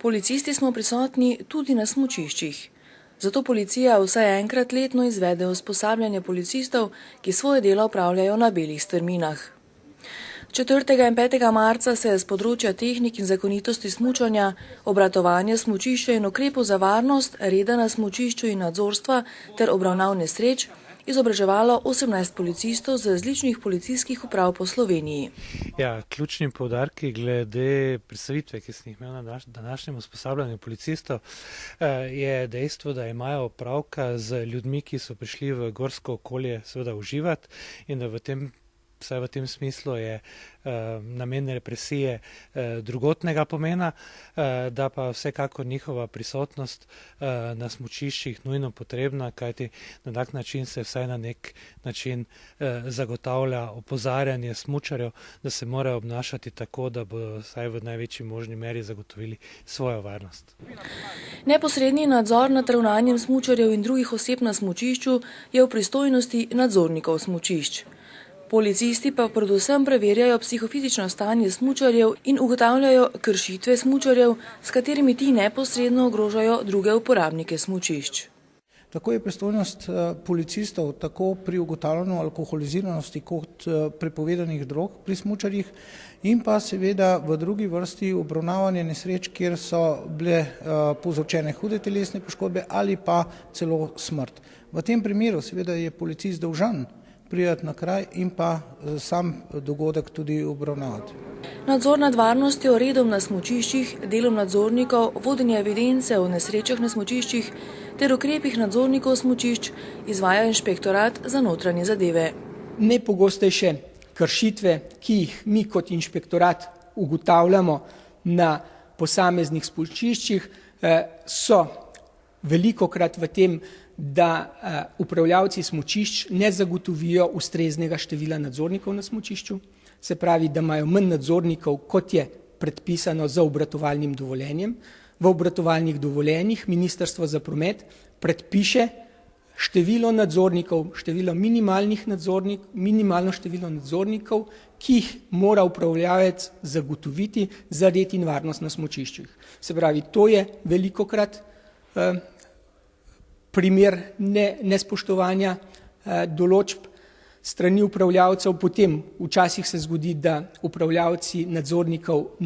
Policisti smo prisotni tudi na smučiščih. Zato policija vsaj enkrat letno izvede usposabljanje policistov, ki svoje delo opravljajo na belih strminah. 4. in 5. marca se z področja tehnik in zakonitosti smučanja, obratovanja smučišča in ukrepov za varnost, reda na smučišču in nadzorstva ter obravnav nesreč izobraževalo 18 policistov z različnih policijskih uprav po Sloveniji. Ja, ključni poudarki glede predstavitve, ki sem jih imel na današnjem usposabljanju policistov, je dejstvo, da imajo opravka z ljudmi, ki so prišli v gorsko okolje seveda uživati in da vsaj v tem smislu je namen represije drugotnega pomena, da pa vsekakor njihova prisotnost na smučiščih nujno potrebna, kajti na tak način se vsaj na nek način zagotavlja opozarjanje smučarjev, da se morajo obnašati tako, da bodo vsaj v največji možni meri zagotovili svojo varnost. Neposredni nadzor nad ravnanjem smučarjev in drugih oseb na smučišču je v pristojnosti nadzornikov smučišč. Policisti pa predvsem preverjajo psihofizično stanje smučarjev in ugotavljajo kršitve smučarjev, s katerimi ti neposredno ogrožajo druge uporabnike smučišč. Tako je pristojnost policistov tako pri ugotavljanju alkoholiziranosti kot prepovedanih drog pri smučarjih in pa seveda v drugi vrsti obravnavanje nesreč, kjer so bile povzročene hude telesne poškodbe ali pa celo smrt. V tem primeru seveda je policist dolžan priti na kraj in pa sam dogodek tudi obravnavati. Nadzor nad varnostjo, redom na smučiščih, delom nadzornikov, vodenje evidence o nesrečah na smučiščih ter ukrepih nadzornikov smučišč izvaja inšpektorat za notranje zadeve. Najpogostejše kršitve, ki jih mi kot inšpektorat ugotavljamo na posameznih smučiščih, so velikokrat v tem, da upravljavci smučišč ne zagotovijo ustreznega števila nadzornikov na smučišču, se pravi, da imajo manj nadzornikov, kot je predpisano z obratovalnim dovoljenjem. V obratovalnih dovoljenjih Ministrstvo za promet predpiše število nadzornikov, minimalno število nadzornikov, ki jih mora upravljavec zagotoviti za red in varnost na smučiščih. Se pravi, to je velikokrat primer nespoštovanja določb strani upravljavcev, potem včasih se zgodi, da upravljavci nadzornikov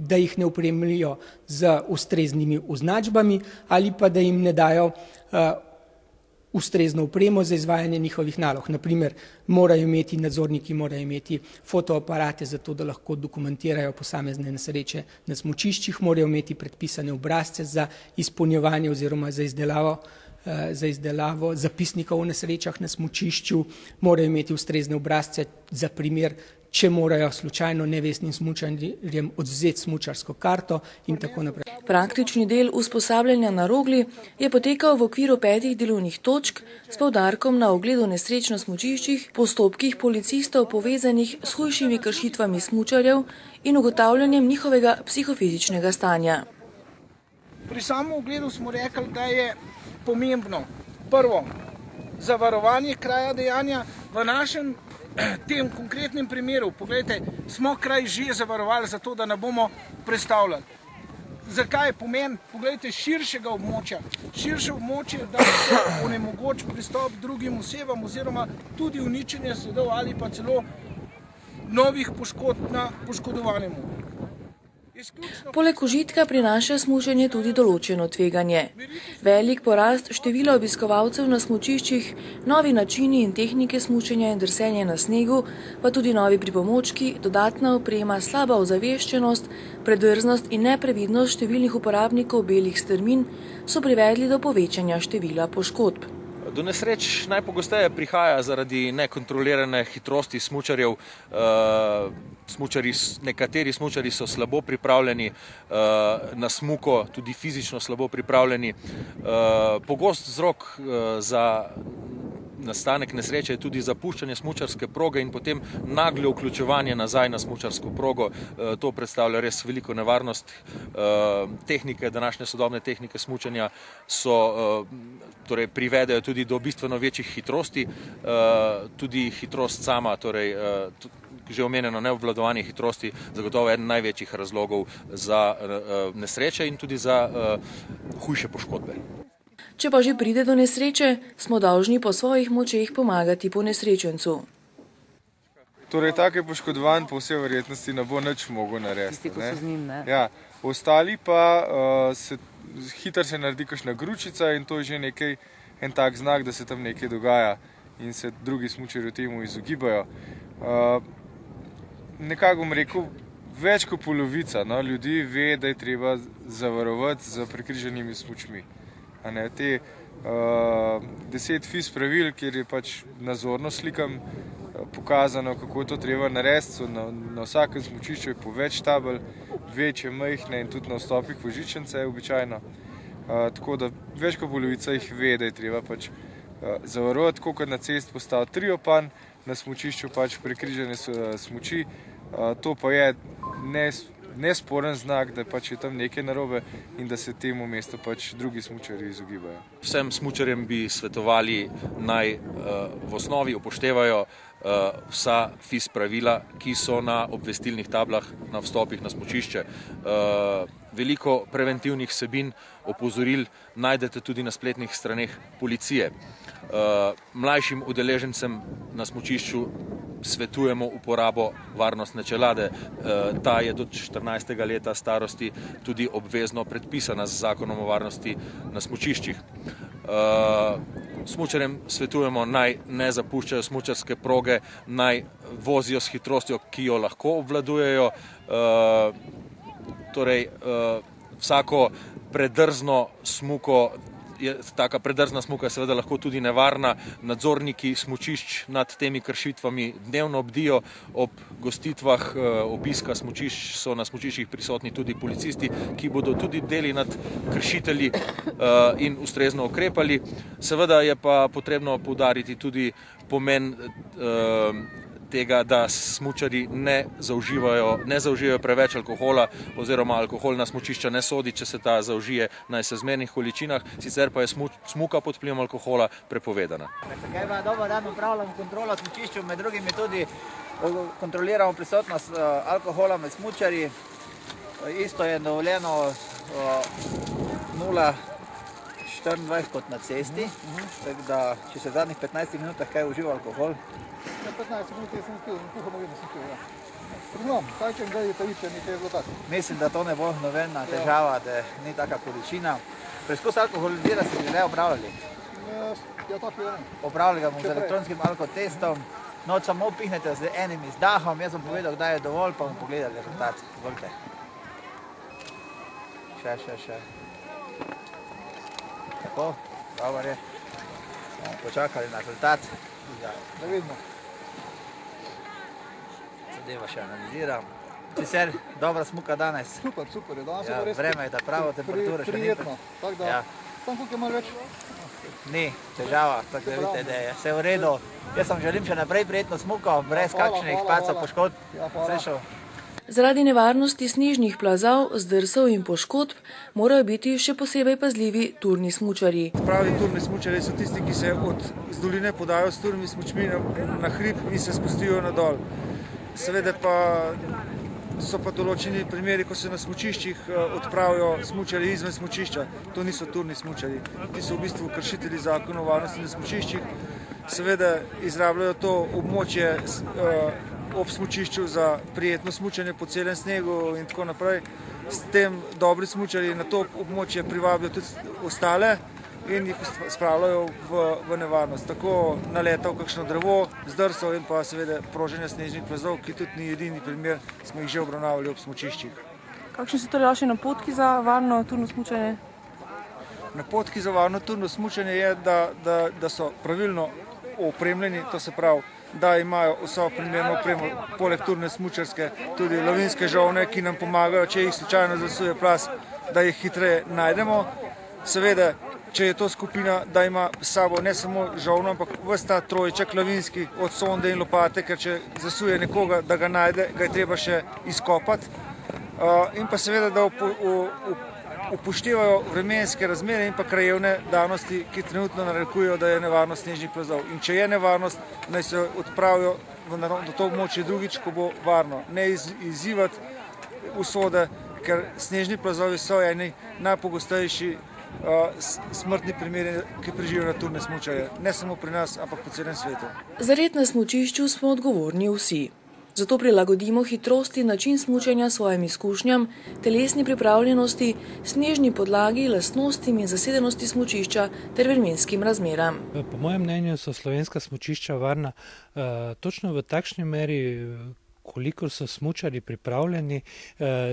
da jih ne opremijo z ustreznimi označbami ali pa da jim ne dajo ustrezno opremo za izvajanje njihovih nalog. Naprimer, nadzorniki morajo imeti fotoaparate za to, da lahko dokumentirajo posamezne nesreče na smučiščih, morajo imeti predpisane obrazce za izpolnjevanje oziroma za izdelavo zapisnikov o nesrečah na smučišču, morajo imeti ustrezne obrazce za primer, če morajo slučajno nevestnim smučarjem odvzeti smučarsko karto in tako naprej. Praktični del usposabljanja na Rogli je potekal v okviru 5 delovnih točk s poudarkom na ogledu nesreč na smučiščih, postopkih policistov povezanih s hujšimi kršitvami smučarjev in ugotavljanjem njihovega psihofizičnega stanja. Pri samem ogledu smo rekli, da je pomembno prvo zavarovanje kraja dejanja. V našem tem konkretnem primeru, pogledajte, smo kraj že zavarovali zato, da ne bomo predstavljali. Zakaj je pomen, pogledajte, širšega območja? Širše območje, da se onemogoči pristop drugim osebam oziroma tudi uničenje sledov ali pa celo novih poškodb na poškodovanemu. Poleg užitka prinaša smučanje tudi določeno tveganje. Velik porast števila obiskovalcev na smučiščih, novi načini in tehnike smučanja in drsenja na snegu, pa tudi novi pripomočki, dodatna oprema, slaba ozaveščenost, predrznost in neprevidnost številnih uporabnikov belih strmin so privedli do povečanja števila poškodb. Do nesreč najpogosteje prihaja zaradi nekontrolirane hitrosti smučarjev. Nekateri smučarji so slabo pripravljeni na smuko, tudi fizično slabo pripravljeni. Pogost vzrok za nastanek nesreče je tudi zapuščanje smučarske proge in potem naglo vključevanje nazaj na smučarsko progo. To predstavlja res veliko nevarnost. Tehnike, današnje sodobne tehnike smučanja privedejo tudi do bistveno večjih hitrosti. Tudi hitrost sama, že omenjeno neobvladovanje hitrosti zagotovo eden največjih razlogov za nesreče in tudi za hujše poškodbe. Če pa že pride do nesreče, smo dolžni po svojih močeh pomagati ponesrečencu. Torej, take poškodovanj po vsej verjetnosti ne bo nič mogel narediti. Tisti, ko so z njim, ne? Ja, ostali pa hitro se naredi kakšna gručica in to je že nekaj, en tak znak, da se tam nekaj dogaja in se drugi smučarji temu izogibajo. Nekako bom rekel, več kot polovica ljudi ve, da je treba zavarovati z prekrižanimi smučmi. Te 10 FIS pravil, kjer je pač nazorno slikam pokazano, kako je to treba narediti, so na vsakem smučišču po več tabel, večje, majhne in tudi na vstopih v žičnice običajno. Tako da več kot polovica jih ve, da je treba pač zavarovati, tako kot na cesti postaviti triopan, na smučišču pač prekrižane smuči. To pa je nesporen znak, da pač je tam nekaj narobe in da se temu mestu pač drugi smučarji izogibajo. Vsem smučarjem bi svetovali, naj v osnovi upoštevajo vsa FIS pravila, ki so na obvestilnih tablah na vstopih na smučišče. Veliko preventivnih vsebin, opozoril najdete tudi na spletnih straneh policije. Mlajšim udeležencem na smučišču svetujemo uporabo varnostne čelade. Ta je do 14. leta starosti tudi obvezno predpisana z Zakonom o varnosti na smučiščih. Smučarjem svetujemo, naj ne zapuščajo smučarske proge, naj vozijo s hitrostjo, ki jo lahko obvladujejo. Torej, vsako predrzno smuko, taka predrzna smuka je seveda lahko tudi nevarna. Nadzorniki smučišč nad temi kršitvami dnevno bdijo. Ob gostitvah obiska smučišč so na smučiščih prisotni tudi policisti, ki bodo tudi bdeli nad kršitelji in ustrezno ukrepali. Seveda je pa potrebno poudariti tudi pomen tega, da smučarji ne zauživajo preveč alkohola oziroma alkohol na smučišča ne sodi, če se ta zaužije na sorazmernih količinah, sicer pa je smuka pod vplivom alkohola prepovedana. Kaj pa dober dan upravljamo kontrolo smučišču, med drugim tudi kontroliramo prisotnost alkohola med smučarji. Isto je dovoljeno 0,24 kot na cesti, tako da če se v zadnjih 15 minutah kaj uživa alkohol. Na 15 minut sem pil, kuhamo vedno sem pil, ja. Priznam, kaj če ga je taviče nekaj rezultat? Mislim, da to ne bo nobena težava, da ni taka količina. Preizkus alkoholizira ste že le opravljali? Ja, tako je. Opravljali ga bom z elektronskim alkotestom. No, samo pihnete z enim izdahom, jaz bom povedal, kdaj je dovolj, pa bom pogledal rezultat. Volite. Še. Tako, dobro je. Bomo počakali na rezultat. Da vidimo. Zadeva še analiziram. Sicer dobra smuka danes. Super je danes. Ja, vreme je, da pravo temperaturo še ni. Prijetno, tako da. Tam koliko je malo več? Ni težava, tako da vidite, da je vse v redu. Jaz vam želim še naprej prijetno smuko, brez kakšnih padcev, poškodb. Srečo. Zaradi nevarnosti snežnih plazov, zdrsov in poškodb morajo biti še posebej pazljivi turni smučarji. Pravi turni smučarji so tisti, ki se z doline podajo s turnimi smučmi na hrib in se spustijo nadol. Seveda pa so pa določeni primeri, ko se na smučiščih odpravijo smučarji izven smučišča. To niso turni smučarji. Ti so v bistvu kršitelji Zakona o varnosti na smučiščih. Seveda izrabljajo to območje ob smučišču za prijetno smučanje po celem snegu in tako naprej. S tem dobri smučarji na to območje privabijo tudi ostale in jih spravljajo v nevarnost. Tako naleta v kakšno drevo, zdrsov in pa seveda proženje snežnih plazov, ki tudi ni edini primer, smo jih že obravnavali ob smučiščih. Kakšni so torej vaši napotki za varno turno smučanje? Napotki za varno turno smučanje je, da so pravilno opremljeni, to se pravi, da imajo vso primerno opremo, poleg turne smučarske, tudi lavinske žolne, ki nam pomagajo, če jih slučajno zasuje plaz, da jih hitreje najdemo. Seveda, če je to skupina, da ima s sabo ne samo žolno, ampak ves ta trojček lavinski od sonde in lopate, ker če zasuje nekoga, da ga najde, ga je treba še izkopati. In pa seveda, da upoštevajo vremenske razmere in pa krajevne danosti, ki trenutno narekujejo, da je nevarnost snežnih plazov. In če je nevarnost, naj se odpravijo na to območje drugič, ko bo varno. Ne izzivati usode, ker snežni plazovi so eni najpogostejši smrtni primeri, ki preživijo naturne smučarje. Ne samo pri nas, ampak po celem svetu. Za red na smučišču smo odgovorni vsi. Zato prilagodimo hitrost in način smučanja svojim izkušnjam, telesni pripravljenosti, snežni podlagi, lastnostim in zasedenosti smučišča ter vremenskim razmeram. Po mojem mnenju so slovenska smučišča varna točno v takšni meri, kolikor so smučarji pripravljeni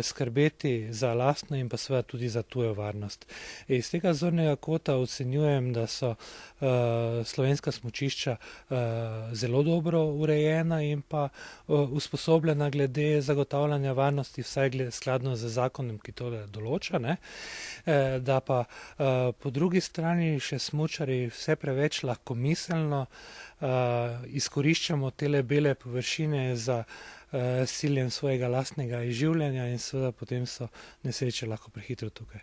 skrbeti za lastno in pa seveda tudi za tujo varnost. Iz tega zornega kota ocenjujem, da so slovenska smučišča zelo dobro urejena in pa usposobljena glede zagotavljanja varnosti, vsaj skladno z zakonom, ki to določa, ne? Da pa po drugi strani še smučarji vse preveč lahkomiselno izkoriščamo tele bele površine za ciljem svojega lastnega izživljanja in seveda potem so nesreče lahko prehitro tukaj.